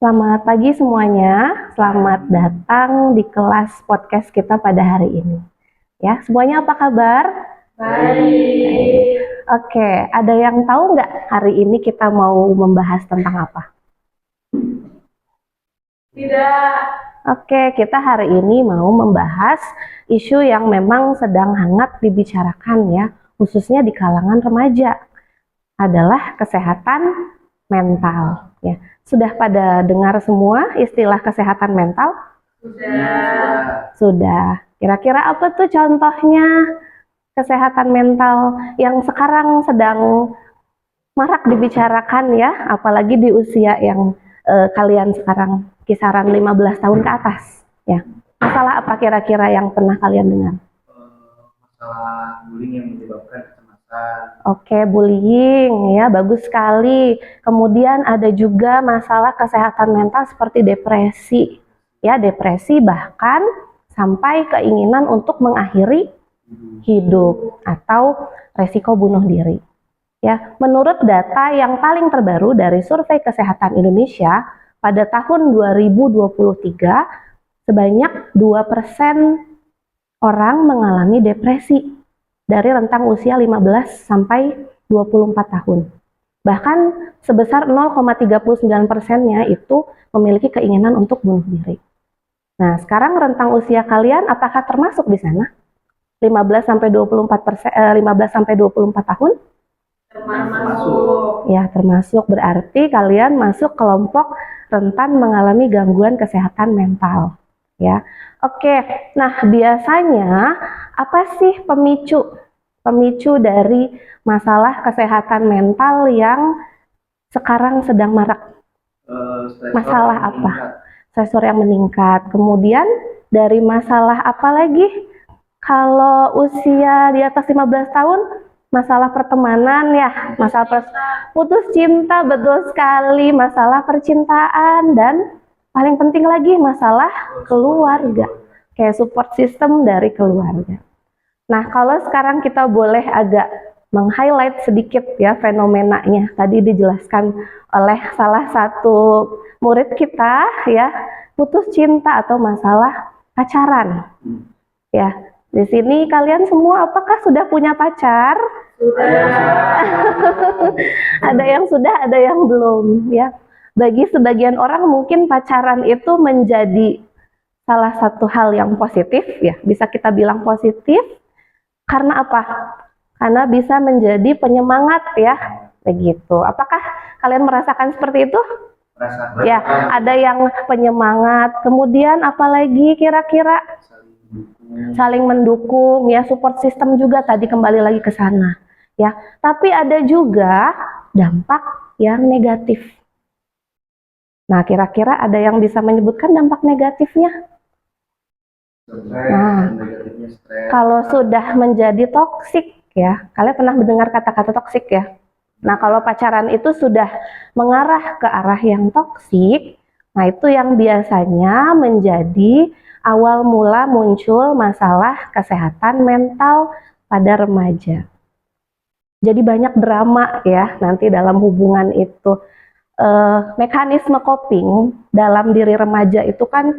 Selamat pagi semuanya, selamat datang di kelas podcast kita pada hari ini. Ya, semuanya apa kabar? Baik. Oke, ada yang tahu nggak hari ini kita mau membahas tentang apa? Tidak. Oke, kita hari ini mau membahas isu yang memang sedang hangat dibicarakan ya, khususnya di kalangan remaja, adalah kesehatan mental. Ya, sudah pada dengar semua istilah kesehatan mental? Sudah. Kira-kira apa tuh contohnya kesehatan mental yang sekarang sedang marak dibicarakan ya, apalagi di usia yang kalian sekarang kisaran 15 tahun ke atas ya. Masalah apa kira-kira yang pernah kalian dengar? Masalah bullying yang menyebabkan kecemasan. Oke, bullying ya, bagus sekali. Kemudian ada juga masalah kesehatan mental seperti depresi. Ya, depresi bahkan sampai keinginan untuk mengakhiri hidup atau resiko bunuh diri. Ya, menurut data yang paling terbaru dari Survei Kesehatan Indonesia pada tahun 2023, sebanyak 2% orang mengalami depresi dari rentang usia 15 sampai 24 tahun. Bahkan sebesar 0,39%-nya itu memiliki keinginan untuk bunuh diri. Nah, sekarang rentang usia kalian apakah termasuk di sana? 15 sampai 24 tahun? Termasuk. Ya, termasuk, berarti kalian masuk kelompok rentan mengalami gangguan kesehatan mental. Ya. Oke. Nah, biasanya apa sih pemicu dari masalah kesehatan mental yang sekarang sedang marak? Masalah apa? Stresor yang meningkat. Kemudian dari masalah apa lagi? Kalau usia di atas 15 tahun, masalah pertemanan ya, masalah putus cinta, betul sekali, masalah percintaan, dan paling penting lagi masalah keluarga, kayak support system dari keluarga. Nah, kalau sekarang kita boleh agak meng-highlight sedikit ya fenomenanya, tadi dijelaskan oleh salah satu murid kita ya, putus cinta atau masalah pacaran. Ya, di sini kalian semua apakah sudah punya pacar? Ada yang sudah, ada yang belum ya. Bagi sebagian orang mungkin pacaran itu menjadi salah satu hal yang positif ya, bisa kita bilang positif. Karena apa? Karena bisa menjadi penyemangat ya, begitu. Apakah kalian merasakan seperti itu? Merasakan. Ya, ada yang penyemangat. Kemudian apalagi kira-kira? Saling mendukung ya, support system juga tadi kembali lagi ke sana ya. Tapi ada juga dampak yang negatif. Nah, kira-kira ada yang bisa menyebutkan dampak negatifnya? Nah, kalau sudah menjadi toksik ya, kalian pernah mendengar kata-kata toksik ya? Nah, kalau pacaran itu sudah mengarah ke arah yang toksik, nah itu yang biasanya menjadi awal mula muncul masalah kesehatan mental pada remaja. Jadi banyak drama ya nanti dalam hubungan itu. Mekanisme coping dalam diri remaja itu kan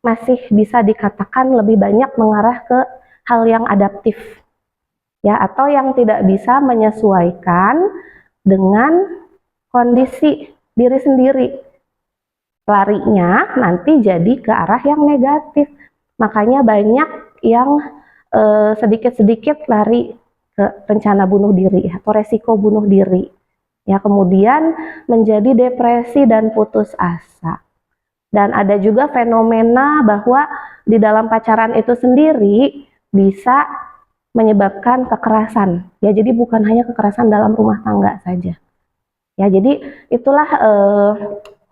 masih bisa dikatakan lebih banyak mengarah ke hal yang adaptif ya, atau yang tidak bisa menyesuaikan dengan kondisi diri sendiri. Larinya nanti jadi ke arah yang negatif. Makanya banyak yang sedikit-sedikit lari ke rencana bunuh diri atau resiko bunuh diri. Ya, kemudian menjadi depresi dan putus asa. Dan ada juga fenomena bahwa di dalam pacaran itu sendiri bisa menyebabkan kekerasan. Ya, jadi bukan hanya kekerasan dalam rumah tangga saja. Ya, jadi itulah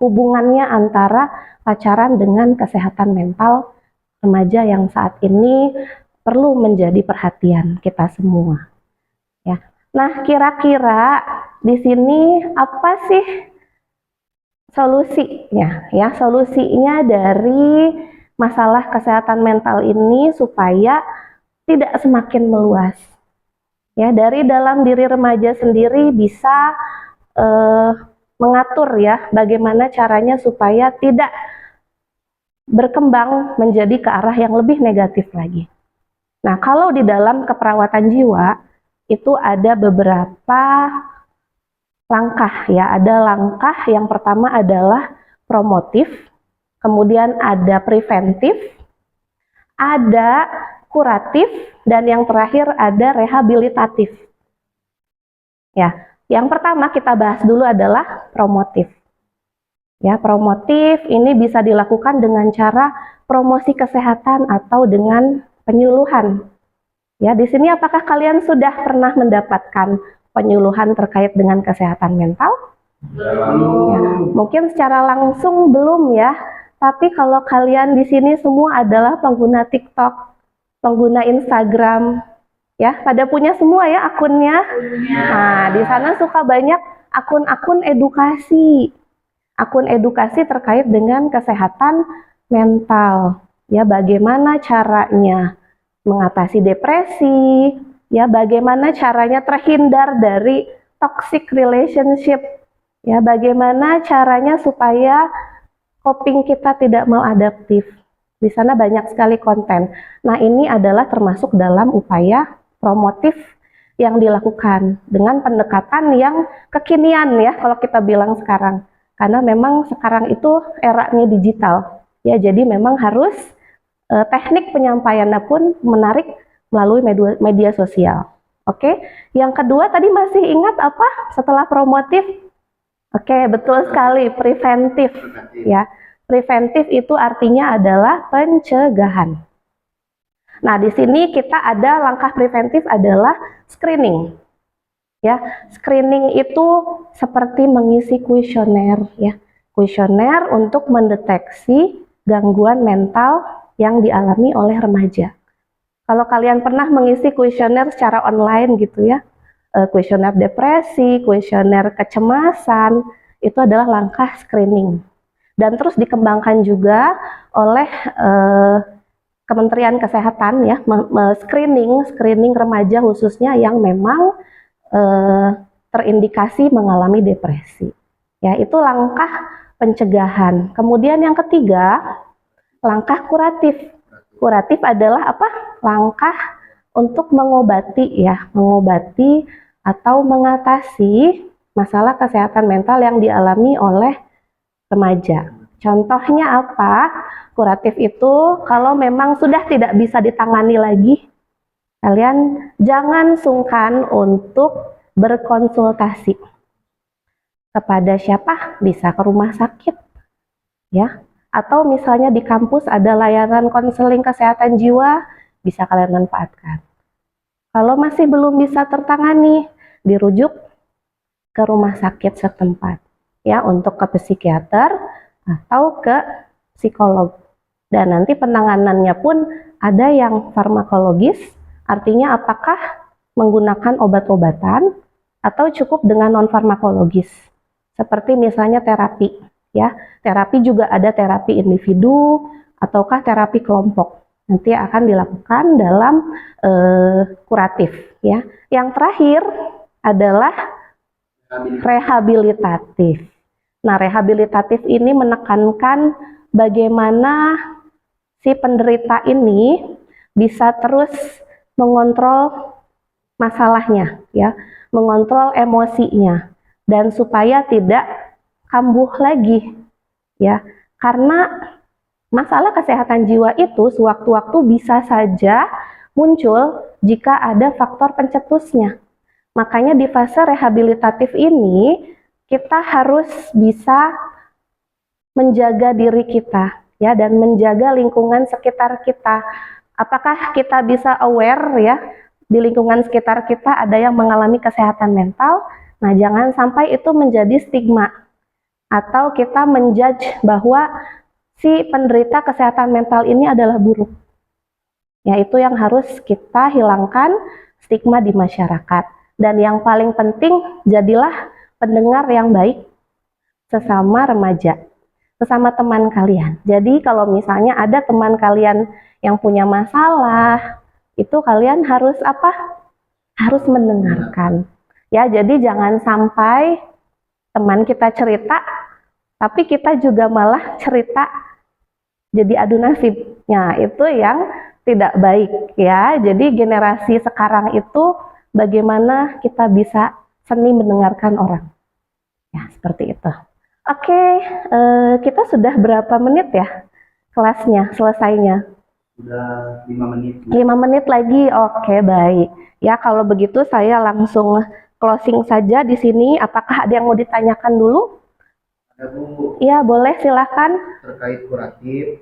hubungannya antara pacaran dengan kesehatan mental remaja yang saat ini perlu menjadi perhatian kita semua. Ya. Nah, kira-kira di sini apa sih solusinya? Ya, solusinya dari masalah kesehatan mental ini supaya tidak semakin meluas. Ya, dari dalam diri remaja sendiri bisa mengatur ya bagaimana caranya supaya tidak berkembang menjadi ke arah yang lebih negatif lagi. Nah, kalau di dalam keperawatan jiwa itu ada beberapa langkah ya. Ada langkah yang pertama adalah promotif, kemudian ada preventif, ada kuratif, dan yang terakhir ada rehabilitatif. Ya, yang pertama kita bahas dulu adalah promotif. Ya, promotif ini bisa dilakukan dengan cara promosi kesehatan atau dengan penyuluhan. Ya, di sini apakah kalian sudah pernah mendapatkan penyuluhan terkait dengan kesehatan mental? Ya, mungkin secara langsung belum ya, tapi kalau kalian di sini semua adalah pengguna TikTok, pengguna Instagram, ya, pada punya semua ya akunnya. Nah, di sana suka banyak akun-akun edukasi terkait dengan kesehatan mental. Ya, bagaimana caranya mengatasi depresi, ya, bagaimana caranya terhindar dari toxic relationship, ya, bagaimana caranya supaya coping kita tidak maladaptif. Di sana banyak sekali konten. Nah, ini adalah termasuk dalam upaya promotif yang dilakukan dengan pendekatan yang kekinian ya, kalau kita bilang sekarang. Karena memang sekarang itu eranya digital. Ya, jadi memang harus teknik penyampaiannya pun menarik melalui media sosial. Oke, yang kedua tadi masih ingat apa setelah promotif? Oke, betul sekali, preventif. Ya, preventif itu artinya adalah pencegahan. Nah, di sini kita ada langkah preventif adalah screening. Ya, screening itu seperti mengisi kuesioner ya. Kuesioner untuk mendeteksi gangguan mental yang dialami oleh remaja. Kalau kalian pernah mengisi kuesioner secara online gitu ya, kuesioner depresi, kuesioner kecemasan, itu adalah langkah screening. Dan terus dikembangkan juga oleh Kementerian Kesehatan ya, screening remaja khususnya yang memang terindikasi mengalami depresi. Ya, itu langkah pencegahan. Kemudian yang ketiga, langkah kuratif. Kuratif adalah apa? Langkah untuk mengobati ya, mengobati atau mengatasi masalah kesehatan mental yang dialami oleh remaja. Contohnya apa? Kuratif itu kalau memang sudah tidak bisa ditangani lagi, kalian jangan sungkan untuk berkonsultasi. Kepada siapa? Bisa ke rumah sakit, ya. Atau misalnya di kampus ada layanan konseling kesehatan jiwa, bisa kalian manfaatkan. Kalau masih belum bisa tertangani, dirujuk ke rumah sakit setempat, ya, untuk ke psikiater atau ke psikolog. Dan nanti penanganannya pun ada yang farmakologis, artinya apakah menggunakan obat-obatan atau cukup dengan non-farmakologis. Seperti misalnya terapi, ya. Terapi juga ada terapi individu ataukah terapi kelompok. Nanti akan dilakukan dalam kuratif, ya. Yang terakhir adalah rehabilitatif. Nah, rehabilitatif ini menekankan bagaimana si penderita ini bisa terus mengontrol masalahnya, ya, mengontrol emosinya, dan supaya tidak kambuh lagi, ya, karena masalah kesehatan jiwa itu sewaktu-waktu bisa saja muncul jika ada faktor pencetusnya. Makanya di fase rehabilitatif ini kita harus bisa menjaga diri kita, ya, dan menjaga lingkungan sekitar kita. Apakah kita bisa aware ya, di lingkungan sekitar kita ada yang mengalami kesehatan mental? Nah, jangan sampai itu menjadi stigma atau kita menjudge bahwa si penderita kesehatan mental ini adalah buruk. Ya, itu yang harus kita hilangkan, stigma di masyarakat. Dan yang paling penting, jadilah pendengar yang baik sesama remaja, sesama teman kalian. Jadi kalau misalnya ada teman kalian yang punya masalah, itu kalian harus apa? Harus mendengarkan. Ya, jadi jangan sampai teman kita cerita, tapi kita juga malah cerita jadi adu nasibnya, itu yang tidak baik ya. Jadi generasi sekarang itu bagaimana kita bisa seni mendengarkan orang. Ya, seperti itu. Oke, kita sudah berapa menit ya kelasnya selesainya? Sudah 5 menit. 5 menit lagi. Oke, baik. Ya, kalau begitu saya langsung closing saja di sini. Apakah ada yang mau ditanyakan dulu? Ada Bu, Iya, boleh, silakan. terkait kuratif,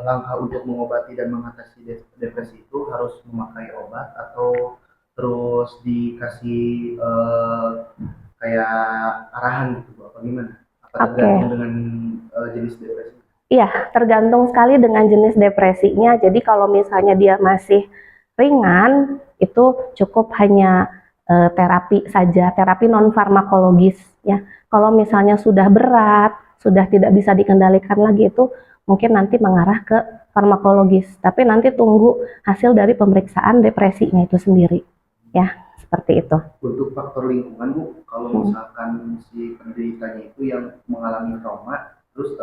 langkah untuk mengobati dan mengatasi depresi itu harus memakai obat atau terus dikasih kayak arahan gitu Bu, apa gimana? Apa Oke. tergantung dengan jenis depresi? Iya, tergantung sekali dengan jenis depresinya. Jadi kalau misalnya dia masih ringan, itu cukup hanya terapi saja, terapi non farmakologis ya. Kalau misalnya sudah berat, sudah tidak bisa dikendalikan lagi, itu mungkin nanti mengarah ke farmakologis. Tapi nanti tunggu hasil dari pemeriksaan depresinya itu sendiri ya, seperti itu. Untuk faktor lingkungan Bu, kalau misalkan si penderitanya itu yang mengalami trauma, terus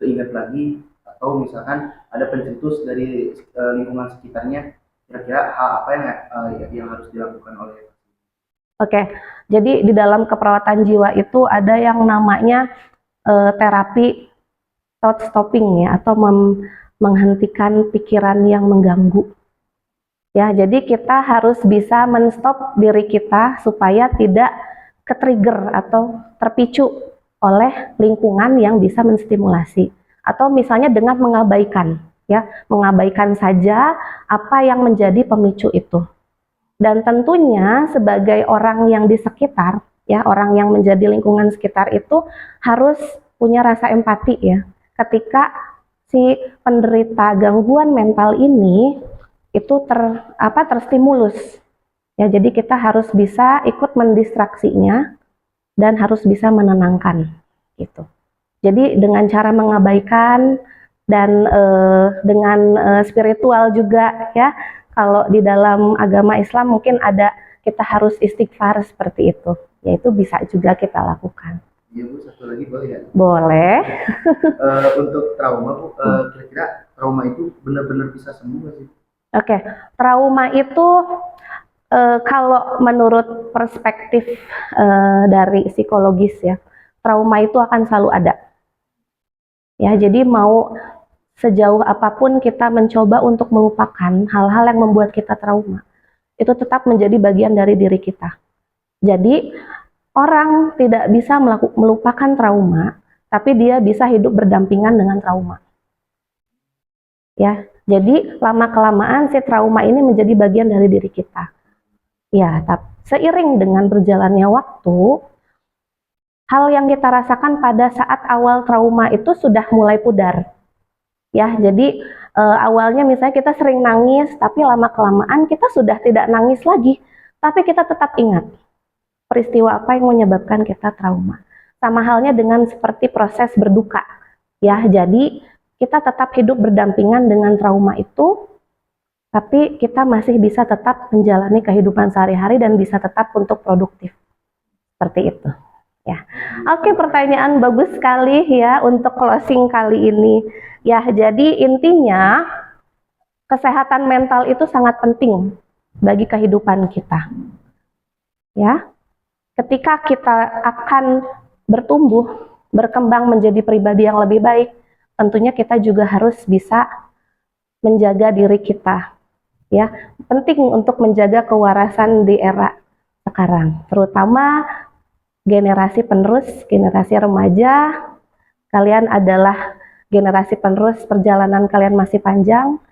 keinget lagi, atau misalkan ada pencetus dari lingkungan sekitarnya, kira-kira hal apa yang harus dilakukan oleh? Oke, jadi di dalam keperawatan jiwa itu ada yang namanya terapi thought stopping ya, atau menghentikan pikiran yang mengganggu. Ya, jadi kita harus bisa menstop diri kita supaya tidak ke-trigger atau terpicu oleh lingkungan yang bisa menstimulasi. Atau misalnya dengan mengabaikan, ya, mengabaikan saja apa yang menjadi pemicu itu. Dan tentunya sebagai orang yang di sekitar, ya, orang yang menjadi lingkungan sekitar itu harus punya rasa empati ya. Ketika si penderita gangguan mental ini itu terstimulus. Ya, jadi kita harus bisa ikut mendistraksinya dan harus bisa menenangkan gitu. Jadi dengan cara mengabaikan dan dengan spiritual juga ya. Kalau di dalam agama Islam mungkin ada kita harus istighfar seperti itu. Ya, itu bisa juga kita lakukan. Iya Bu, satu lagi boleh ya? Boleh. Untuk trauma Bu, kira-kira trauma itu benar-benar bisa sembuh nggak sih? Oke, trauma itu kalau menurut perspektif dari psikologis ya, trauma itu akan selalu ada. Ya, jadi mau sejauh apapun kita mencoba untuk melupakan hal-hal yang membuat kita trauma, itu tetap menjadi bagian dari diri kita. Jadi orang tidak bisa melupakan trauma, tapi dia bisa hidup berdampingan dengan trauma. Ya, jadi lama-kelamaan si trauma ini menjadi bagian dari diri kita. Ya, tapi seiring dengan berjalannya waktu, hal yang kita rasakan pada saat awal trauma itu sudah mulai pudar. Ya, jadi awalnya misalnya kita sering nangis, tapi lama-kelamaan kita sudah tidak nangis lagi, tapi kita tetap ingat peristiwa apa yang menyebabkan kita trauma. Sama halnya dengan seperti proses berduka. Ya, jadi kita tetap hidup berdampingan dengan trauma itu, tapi kita masih bisa tetap menjalani kehidupan sehari-hari dan bisa tetap untuk produktif. Seperti itu. Ya. Oke, pertanyaan bagus sekali ya untuk closing kali ini. Ya, jadi intinya kesehatan mental itu sangat penting bagi kehidupan kita. Ya. Ketika kita akan bertumbuh, berkembang menjadi pribadi yang lebih baik, tentunya kita juga harus bisa menjaga diri kita. Ya, penting untuk menjaga kewarasan di era sekarang, terutama generasi penerus, generasi remaja. Kalian adalah generasi penerus, perjalanan kalian masih panjang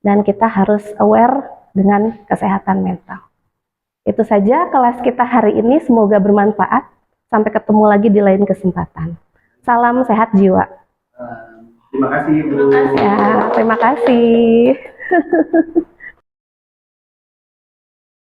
dan kita harus aware dengan kesehatan mental. Itu saja kelas kita hari ini, semoga bermanfaat. Sampai ketemu lagi di lain kesempatan. Salam sehat jiwa. Terima kasih Bu. Ya, terima kasih.